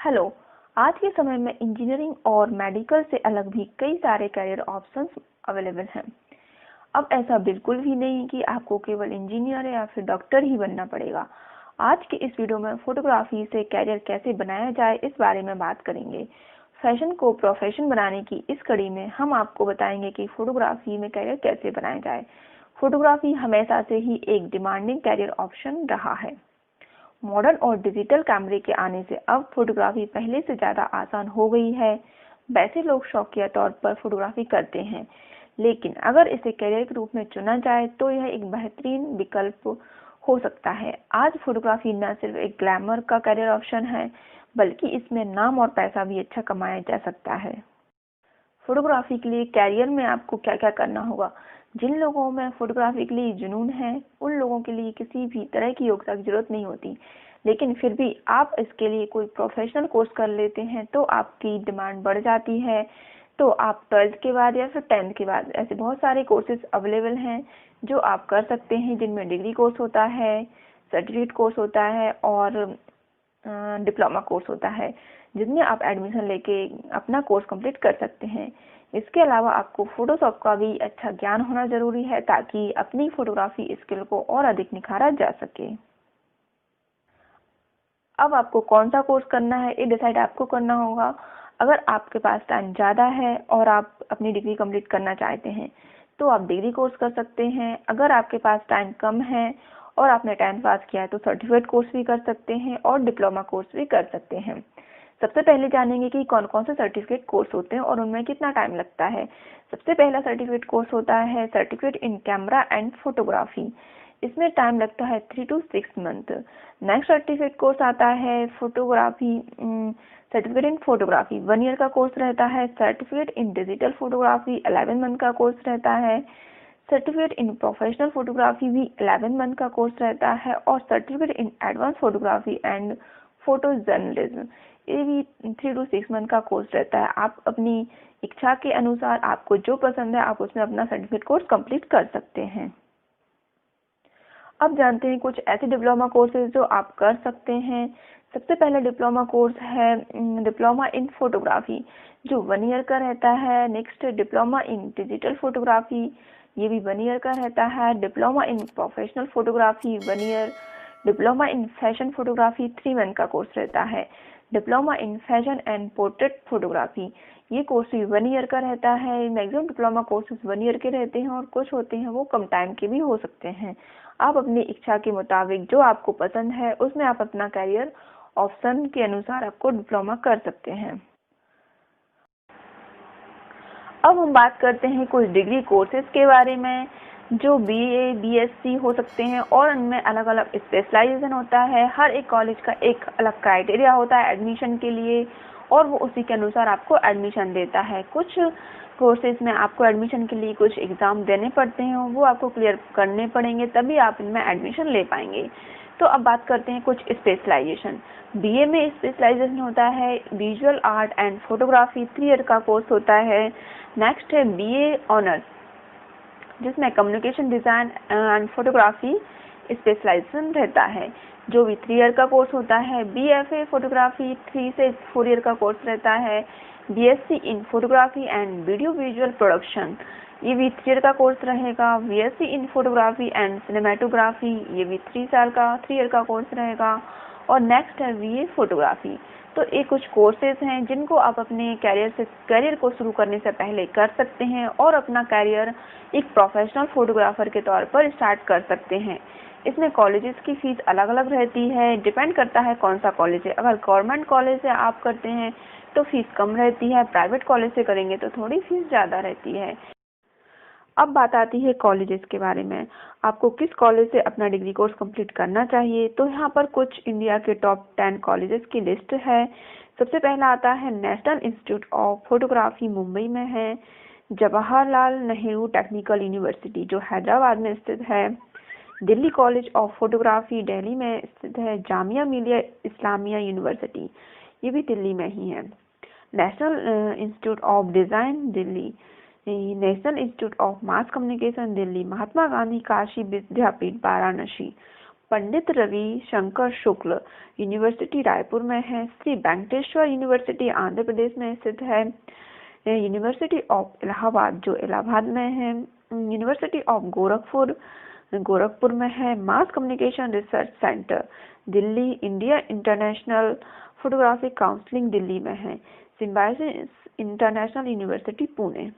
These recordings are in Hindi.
हेलो। आज के समय में इंजीनियरिंग और मेडिकल से अलग भी कई सारे करियर ऑप्शंस अवेलेबल हैं। अब ऐसा बिल्कुल भी नहीं कि आपको केवल इंजीनियर या फिर डॉक्टर ही बनना पड़ेगा। आज के इस वीडियो में फोटोग्राफी से करियर कैसे बनाया जाए इस बारे में बात करेंगे। फैशन को प्रोफेशन बनाने की इस कड़ी में हम आपको बताएंगे कि फोटोग्राफी में करियर कैसे बनाया जाए। फोटोग्राफी हमेशा से ही एक डिमांडिंग करियर ऑप्शन रहा है। मॉडर्न और डिजिटल कैमरे के आने से अब फोटोग्राफी पहले से ज़्यादा आसान हो गई है। वैसे लोग शौकिया तौर पर फोटोग्राफी करते हैं, लेकिन अगर इसे करियर के रूप में चुना जाए तो यह एक बेहतरीन विकल्प हो सकता है। आज फोटोग्राफी न सिर्फ एक ग्लैमर का करियर ऑप्शन है, बल्कि इसमें नाम और पैसा भी अच्छा कमाया जा सकता है। फोटोग्राफी के लिए कैरियर में आपको क्या क्या करना होगा। जिन लोगों में फोटोग्राफी के लिए जुनून है, उन लोगों के लिए किसी भी तरह की योग्यता की जरूरत नहीं होती, लेकिन फिर भी आप इसके लिए कोई प्रोफेशनल कोर्स कर लेते हैं तो आपकी डिमांड बढ़ जाती है। तो आप 12th के बाद या फिर 10th के बाद ऐसे बहुत सारे कोर्सेज अवेलेबल हैं जो आप कर सकते हैं, जिनमें डिग्री कोर्स होता है, सर्टिफिकेट कोर्स होता है और डिप्लोमा कोर्स होता है, जिसमें आप एडमिशन लेके अपना कोर्स कंप्लीट कर सकते हैं। इसके अलावा आपको फोटोशॉप का भी अच्छा ज्ञान होना जरूरी है ताकि अपनी फोटोग्राफी स्किल को और अधिक निखारा जा सके। अब आपको कौन सा कोर्स करना है ये डिसाइड आपको करना होगा। अगर आपके पास टाइम ज़्यादा है और आप अपनी डिग्री कंप्लीट करना चाहते हैं तो आप डिग्री कोर्स कर सकते हैं। अगर आपके पास टाइम कम है और आपने 10th पास किया है तो सर्टिफिकेट कोर्स भी कर सकते हैं और डिप्लोमा कोर्स भी कर सकते हैं। सबसे पहले जानेंगे कि कौन कौन से सर्टिफिकेट कोर्स होते हैं और उनमें कितना टाइम लगता है। सबसे पहला सर्टिफिकेट कोर्स होता है certificate in camera and photography. इसमें टाइम लगता है 3 to 6 month. Next certificate course आता है photography certificate in photography, 1 year का कोर्स रहता है। Certificate in digital photography 11 month का कोर्स रहता है। सर्टिफिकेट इन प्रोफेशनल फोटोग्राफी भी 11 मंथ का कोर्स रहता है। और certificate in advance photography and photo journalism, ये भी 3 to 6 मंथ का कोर्स रहता है। आप अपनी इच्छा के अनुसार आपको जो पसंद है आप उसमें अपना सर्टिफिकेट कोर्स कंप्लीट कर सकते हैं। अब जानते हैं कुछ ऐसे डिप्लोमा कोर्सेज जो आप कर सकते हैं। सबसे पहला डिप्लोमा कोर्स है डिप्लोमा इन फोटोग्राफी, जो 1 ईयर का रहता है। Next diploma in digital photography, ये भी 1 ईयर का रहता है। Diploma in professional photography 1 year. Diploma in fashion photography 3 month का कोर्स रहता है। Diploma in fashion and portrait photography, ये कोर्स भी 1 ईयर का रहता है। मैक्सिमम डिप्लोमा कोर्सेज 1 ईयर के रहते हैं और कुछ होते हैं वो कम टाइम के भी हो सकते हैं। आप अपनी इच्छा के मुताबिक जो आपको पसंद है उसमें आप अपना करियर ऑप्शन के अनुसार आपको डिप्लोमा कर सकते हैं। अब हम बात करते हैं कुछ डिग्री कोर्सेज के बारे में जो BA BSc हो सकते हैं और उनमें अलग अलग स्पेशलाइजेशन होता है। हर एक कॉलेज का एक अलग क्राइटेरिया होता है एडमिशन के लिए और वो उसी के अनुसार आपको एडमिशन देता है। कुछ कोर्सेज में आपको एडमिशन के लिए कुछ एग्ज़ाम देने पड़ते हैं, वो आपको क्लियर करने पड़ेंगे तभी आप इनमें एडमिशन ले पाएंगे। तो अब बात करते हैं कुछ स्पेशलाइजेशन। BA में स्पेशलाइजेशन होता है visual art and photography, 3 year का कोर्स होता है। नेक्स्ट है BA ऑनर्स, जिसमें communication design and photography specialization रहता है, जो भी 3 ईयर का कोर्स होता है। BFA फोटोग्राफी 3 से 4 ईयर का कोर्स रहता है। BSc in photography and video visual production, ये भी 3 ईयर का कोर्स रहेगा। BSc in photography and cinematography, ये भी 3 ईयर का कोर्स रहेगा। और नेक्स्ट है BA फोटोग्राफी। तो ये कुछ कोर्सेज हैं जिनको आप अपने करियर को शुरू करने से पहले कर सकते हैं और अपना करियर एक प्रोफेशनल फोटोग्राफर के तौर पर स्टार्ट कर सकते हैं। इसमें कॉलेजेस की फीस अलग अलग रहती है, डिपेंड करता है कौन सा कॉलेज है। अगर गवर्नमेंट कॉलेज से आप करते हैं तो फीस कम रहती है, प्राइवेट कॉलेज से करेंगे तो थोड़ी फीस ज़्यादा रहती है। अब बात आती है कॉलेजेस के बारे में, आपको किस कॉलेज से अपना डिग्री कोर्स कंप्लीट करना चाहिए। तो यहाँ पर कुछ इंडिया के टॉप 10 कॉलेजेस की लिस्ट है। सबसे पहला आता है national institute of photography, Mumbai में है। जवाहरलाल नेहरू टेक्निकल यूनिवर्सिटी, जो हैदराबाद में स्थित है। Delhi college of photography, Delhi में स्थित है। जामिया मिलिया इस्लामिया यूनिवर्सिटी, ये भी दिल्ली में ही है। National institute of design, Delhi. National institute of mass communication, Delhi. Mahatma Gandhi Kashi Vidyapith, Varanasi. Pandit Ravi Shankar Shukla university Raipur में है। श्री वेंकटेश्वर यूनिवर्सिटी आंध्र प्रदेश में स्थित है। यूनिवर्सिटी ऑफ इलाहाबाद जो इलाहाबाद में है। यूनिवर्सिटी ऑफ गोरखपुर में है। Mass communication research centre Delhi, India international photographic counselling Delhi में है। Symbiosis international university Pune.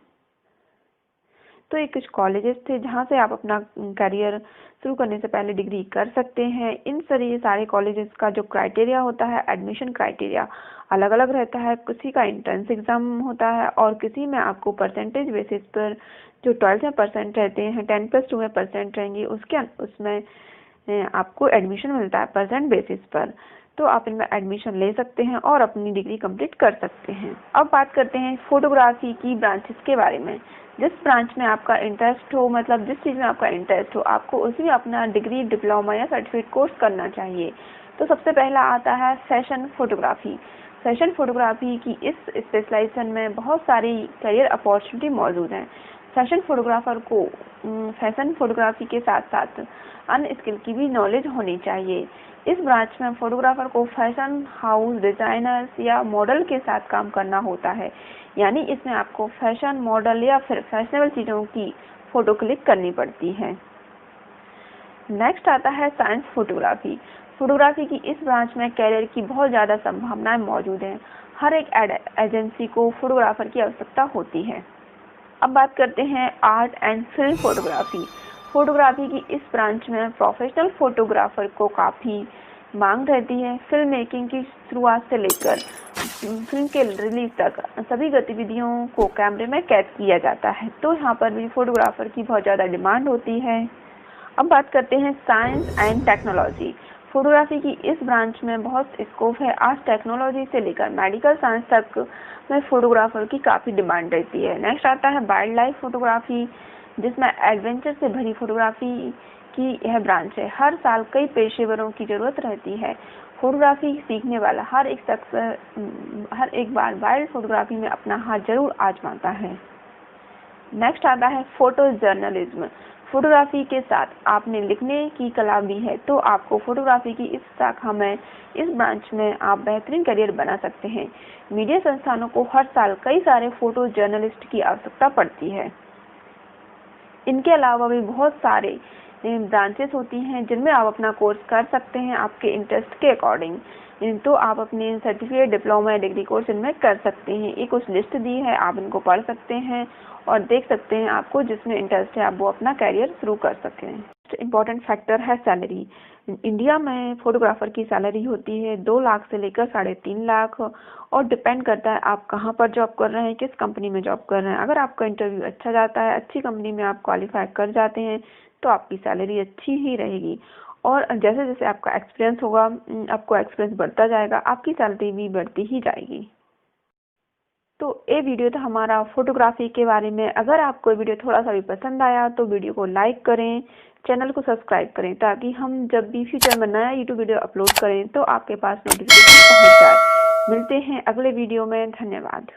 तो ये कुछ कॉलेजेस थे जहाँ से आप अपना करियर शुरू करने से पहले डिग्री कर सकते हैं। इन सारे कॉलेजेस का जो क्राइटेरिया होता है, एडमिशन क्राइटेरिया अलग अलग रहता है। किसी का एंट्रेंस एग्जाम होता है और किसी में आपको परसेंटेज बेसिस पर जो 12th में परसेंट रहते हैं, 10+2 में परसेंट रहेंगे, उसमें आपको एडमिशन मिलता है परसेंट बेसिस पर। तो आप इनमें एडमिशन ले सकते हैं और अपनी डिग्री कंप्लीट कर सकते हैं। अब बात करते हैं फोटोग्राफी की ब्रांचेस के बारे में। जिस ब्रांच में आपका इंटरेस्ट हो, मतलब जिस चीज़ में आपका इंटरेस्ट हो, आपको उसी में अपना डिग्री, डिप्लोमा या सर्टिफिकेट कोर्स करना चाहिए। तो सबसे पहला आता है फैशन फोटोग्राफी। फैशन फोटोग्राफी की इस स्पेशलाइजेशन में बहुत सारी करियर अपॉर्चुनिटी मौजूद हैं। फैशन फोटोग्राफर को फैशन फोटोग्राफी के साथ साथ अन्य स्किल की भी नॉलेज होनी चाहिए। इस ब्रांच में फोटोग्राफर को फैशन हाउस डिजाइनर्स या मॉडल के साथ काम करना होता है, यानी इसमें आपको फैशन मॉडल या फिर फैशनेबल चीज़ों की फोटो क्लिक करनी पड़ती है। नेक्स्ट आता है साइंस फोटोग्राफी। फोटोग्राफी की इस ब्रांच में कैरियर की बहुत ज़्यादा संभावनाएं मौजूद हैं। हर एक एजेंसी को फोटोग्राफर की आवश्यकता होती है। अब बात करते हैं art and film photography. Photography की इस ब्रांच में प्रोफेशनल फोटोग्राफर को काफ़ी मांग रहती है। फिल्म मेकिंग की शुरुआत से लेकर फिल्म के रिलीज तक सभी गतिविधियों को कैमरे में कैद किया जाता है। तो यहाँ पर भी फोटोग्राफर की बहुत ज़्यादा डिमांड होती है। अब बात करते हैं साइंस एंड टेक्नोलॉजी। फोटोग्राफी की इस ब्रांच में बहुत स्कोप है। आज टेक्नोलॉजी से लेकर मेडिकल साइंस तक में फोटोग्राफर की काफ़ी डिमांड रहती है। नेक्स्ट आता है वाइल्ड लाइफ फोटोग्राफी, जिसमें एडवेंचर से भरी फोटोग्राफी की यह ब्रांच है। हर साल कई पेशेवरों की ज़रूरत रहती है। फोटोग्राफी सीखने वाला हर एक शख्स हर एक बार वाइल्ड फोटोग्राफी में अपना हाथ जरूर आजमाता है। नेक्स्ट आता है फोटो जर्नलिज्म। फोटोग्राफी के साथ आपने लिखने की कला भी है, तो आपको फोटोग्राफी की इस शाखा में, इस ब्रांच में आप बेहतरीन करियर बना सकते हैं। मीडिया संस्थानों को हर साल कई सारे फोटो जर्नलिस्ट की आवश्यकता पड़ती है। इनके अलावा भी बहुत सारे ब्रांचेस होती हैं जिनमें आप अपना कोर्स कर सकते हैं आपके इंटरेस्ट के अकॉर्डिंग। तो आप अपने सर्टिफिकेट, डिप्लोमा या डिग्री कोर्स इनमें कर सकते हैं। एक कुछ लिस्ट दी है, आप इनको पढ़ सकते हैं और देख सकते हैं आपको जिसमें इंटरेस्ट है आप वो अपना कैरियर शुरू कर सकते हैं। इम्पॉर्टेंट फैक्टर है सैलरी। इंडिया में फोटोग्राफर की सैलरी होती है 2 लाख से लेकर 3.5 लाख और डिपेंड करता है आप कहाँ पर जॉब कर रहे हैं, किस कंपनी में जॉब कर रहे हैं। अगर आपका इंटरव्यू अच्छा जाता है, अच्छी कंपनी में आप क्वालिफाई कर जाते हैं, तो आपकी सैलरी अच्छी ही रहेगी। और जैसे जैसे आपका एक्सपीरियंस होगा, आपको एक्सपीरियंस बढ़ता जाएगा, आपकी सैलरी भी बढ़ती ही जाएगी। तो ये वीडियो था हमारा फोटोग्राफी के बारे में। अगर आपको ये वीडियो थोड़ा सा भी पसंद आया तो वीडियो को लाइक करें, चैनल को सब्सक्राइब करें, ताकि हम जब भी फ्यूचर में नया यूट्यूब वीडियो अपलोड करें तो आपके पास नोटिफिकेशन पहुंच जाए। मिलते हैं अगले वीडियो में। धन्यवाद।